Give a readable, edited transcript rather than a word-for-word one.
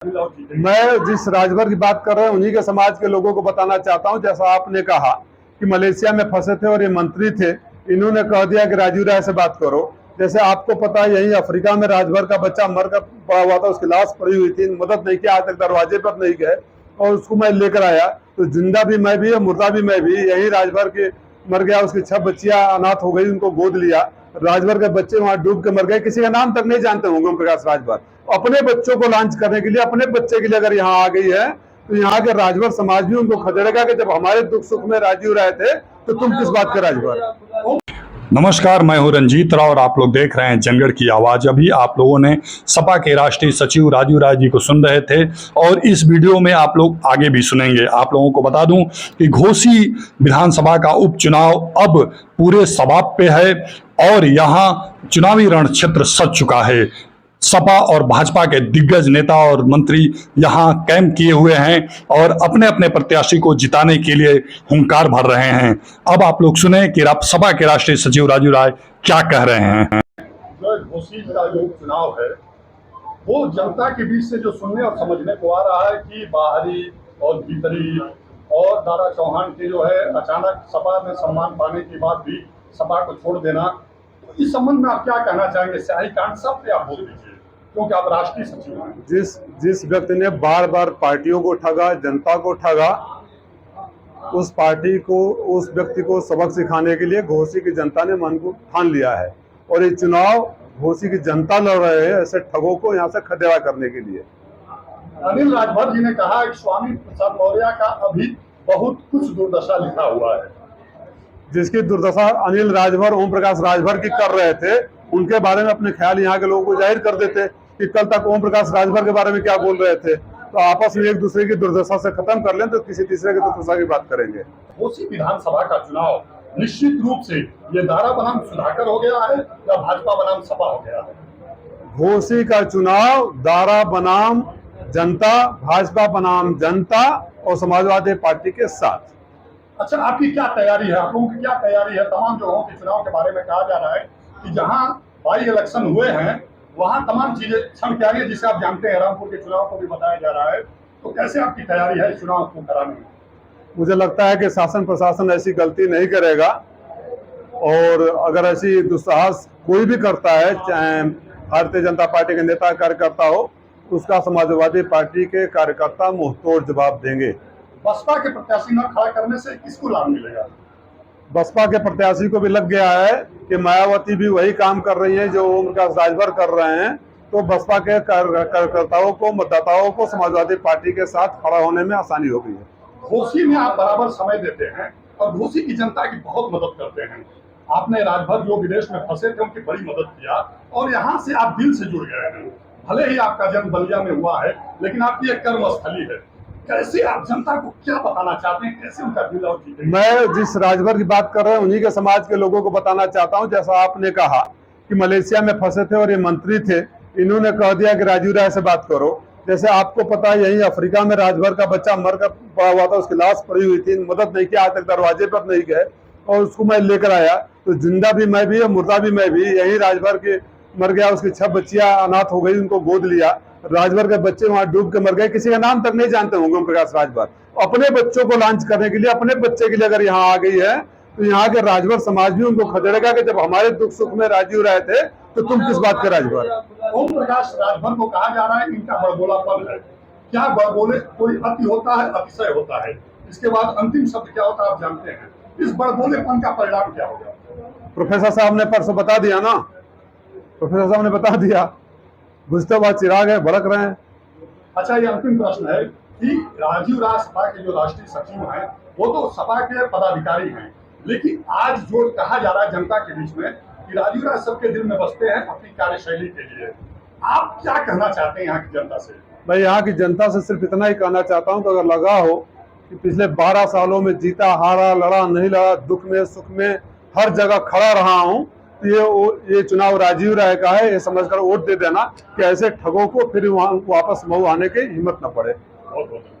मैं जिस राजभर की बात कर रहे हैं उन्हीं के समाज के लोगों को बताना चाहता हूं। जैसा आपने कहा कि मलेशिया में फंसे थे और ये मंत्री थे, इन्होंने कह दिया कि राजीव राय से बात करो। जैसे आपको पता है यहीं अफ्रीका में राजभर का बच्चा मर कर पड़ा हुआ था, उसकी लाश पड़ी हुई थी, मदद नहीं किया, आज तक दरवाजे पर नहीं गए और उसको मैं लेकर आया। तो जिंदा भी मैं भी और मुर्दा भी मैं भी। यहीं राजभर के मर गया, उसकी 6 बच्चियां अनाथ हो गई, उनको गोद लिया। राजभर के बच्चे वहां डूब के मर गए, किसी का नाम तक नहीं जानते होंगे ओम प्रकाश राजभर। अपने बच्चों को लॉन्च करने के लिए, अपने बच्चे के लिए अगर यहाँ आ गई है तो यहाँ के राजभर समाज भी उनको खदेड़ेगा कि जब हमारे दुख सुख में राजीव राय थे तो तुम किस बात के राजभर। नमस्कार, मैं हूं रंजीत राव और आप लोग देख रहे हैं जनगढ़ की आवाज। अभी आप लोगों ने सपा के राष्ट्रीय सचिव राजीव राय जी को सुन रहे थे और इस वीडियो में आप लोग आगे भी सुनेंगे। आप लोगों को बता दूं कि घोसी विधानसभा का उपचुनाव अब पूरे सबाब पे है और यहां चुनावी रण क्षेत्र सज चुका है। सपा और भाजपा के दिग्गज नेता और मंत्री यहां कैंप किए हुए हैं और अपने अपने प्रत्याशी को जिताने के लिए हुंकार भर रहे हैं। अब आप लोग सुने कि सपा के राष्ट्रीय सचिव राजीव राय क्या कह रहे हैं। जो घोसी का जो चुनाव है वो जनता के बीच से जो सुनने और समझने को आ रहा है कि बाहरी और भीतरी और दारा चौहान के जो है अचानक सपा में सम्मान पाने के बाद भी सपा को छोड़ देना, तो इस संबंध में आप क्या कहना चाहेंगे? स्याही कांड सब पे आप बोल दीजिए क्योंकि आप राष्ट्रीय सचिव हैं। जिस व्यक्ति ने बार बार पार्टियों को ठगा, जनता को ठगा, उस पार्टी को, उस व्यक्ति को सबक सिखाने के लिए घोसी की जनता ने मन को ठान लिया है और ये चुनाव घोसी की जनता लड़ रहे हैं ऐसे ठगों को यहाँ से खदेड़ा करने के लिए। अनिल राजभर जी ने कहा कि स्वामी प्रसाद मौर्य का अभी बहुत कुछ दुर्दशा लिखा हुआ है। जिसकी दुर्दशा अनिल राजभर, ओम प्रकाश राजभर की कर रहे थे, उनके बारे में अपने ख्याल यहाँ के लोगों को जाहिर कर देते कि कल तक ओम प्रकाश राजभर के बारे में क्या बोल रहे थे। तो आपस में एक दूसरे की दुर्दशा से खत्म कर लें तो किसी तीसरे की दुर्दशा की बात करेंगे। घोसी विधानसभा का चुनाव निश्चित रूप से ये दारा बनाम सुधाकर हो गया है या भाजपा बनाम सपा हो गया है? घोसी का चुनाव दारा बनाम जनता, भाजपा बनाम जनता और समाजवादी पार्टी के साथ। अच्छा, आपकी क्या तैयारी है? आप लोगों की क्या तैयारी है? तमाम जगहों के चुनाव के बारे में कहा जा रहा है कि जहां बाई इलेक्शन हुए हैं वहां तमाम चीजें क्षण की आ रही है, जिसे आप जानते हैं। रामपुर के चुनाव को भी बताया जा रहा है, तो कैसे आपकी तैयारी है चुनाव को कराने में? मुझे लगता है कि शासन प्रशासन ऐसी गलती नहीं करेगा और अगर ऐसी दुस्साहस कोई भी करता है, चाहे भारतीय जनता पार्टी के नेता कार्यकर्ता हो, उसका समाजवादी पार्टी के कार्यकर्ता मुंहतोड़ जवाब देंगे। बसपा के प्रत्याशी न खड़ा करने से किसको लाभ मिलेगा? बसपा के प्रत्याशी को भी लग गया है कि मायावती भी वही काम कर रही है जो ओम प्रकाश राजभर कर रहे हैं, तो बसपा के कार्यकर्ताओं को, मतदाताओं को समाजवादी पार्टी के साथ खड़ा होने में आसानी हो गई है। घोसी में आप बराबर समय देते हैं और घोसी की जनता की बहुत मदद करते हैं। आपने राजभर जो विदेश में फंसे थे उनकी बड़ी मदद किया और यहाँ से आप दिल से जुड़ गए हैं। भले ही आपका जन्म बलिया में हुआ है लेकिन आपकी एक कर्म स्थली है। कैसे आप जनता को क्या बताना चाहते हैं? कैसे उनका दिल और जीतेंगे? मैं जिस राजभर की बात कर रहे हैं उन्हीं के समाज के लोगों को बताना चाहता हूं। जैसा आपने कहा कि मलेशिया में फंसे थे और ये मंत्री थे, इन्होंने कह दिया कि राजीव राय से बात करो। जैसे आपको पता है यहीं अफ्रीका में राजभर का बच्चा मर कर पड़ा हुआ था, उसकी लाश पड़ी हुई थी, मदद नहीं किया, आज तक दरवाजे पर नहीं गए और उसको मैं लेकर आया। तो जिंदा भी मैं भी और मुर्दा भी मैं भी। यहीं राजभर के मर गया, उसकी 6 बच्चियां अनाथ हो गई, उनको गोद लिया। राजभर के बच्चे वहां डूब के मर गए, किसी का नाम तक नहीं जानते होंगे ओम प्रकाश राजभर। अपने बच्चों को लॉन्च करने के लिए, अपने बच्चे के लिए अगर यहाँ आ गई है तो यहाँ के राजभर समाज भी उनको खदेड़ेगा कि जब हमारे दुख सुख में राजीव राय थे तो तुम किस बात के राजभर। ओम प्रकाश राजभर को कहा जा रहा है इनका बड़बोलापन है। क्या बड़बोले कोई अति होता है, अतिशय होता है? इसके बाद अंतिम शब्द क्या होता है आप जानते हैं। इस बड़बोलेपन का परिणाम क्या होगा? प्रोफेसर साहब ने परसों बता दिया ना, प्रोफेसर साहब ने बता दिया, बुझते बाद चिराग है, भड़क रहे हैं। अच्छा, ये अंतिम प्रश्न है कि राजीव राय सपा के जो राष्ट्रीय सचिव हैं वो तो सपा के पदाधिकारी हैं, लेकिन आज जो कहा जा रहा है जनता के बीच में कि राजीव राय सबके दिल में बसते हैं अपनी कार्यशैली के लिए, आप क्या कहना चाहते हैं यहाँ की जनता से? मैं यहाँ की जनता से सिर्फ इतना ही कहना चाहता हूँ कि अगर लगा हो कि पिछले 12 सालों में जीता हारा, लड़ा नहीं लड़ा, दुख में सुख में हर जगह खड़ा रहा हूँ, तो ये चुनाव राजीव राय का है, ये समझकर वोट दे देना कि ऐसे ठगों को फिर वापस मऊ आने की हिम्मत न पड़े। बहुत बहुत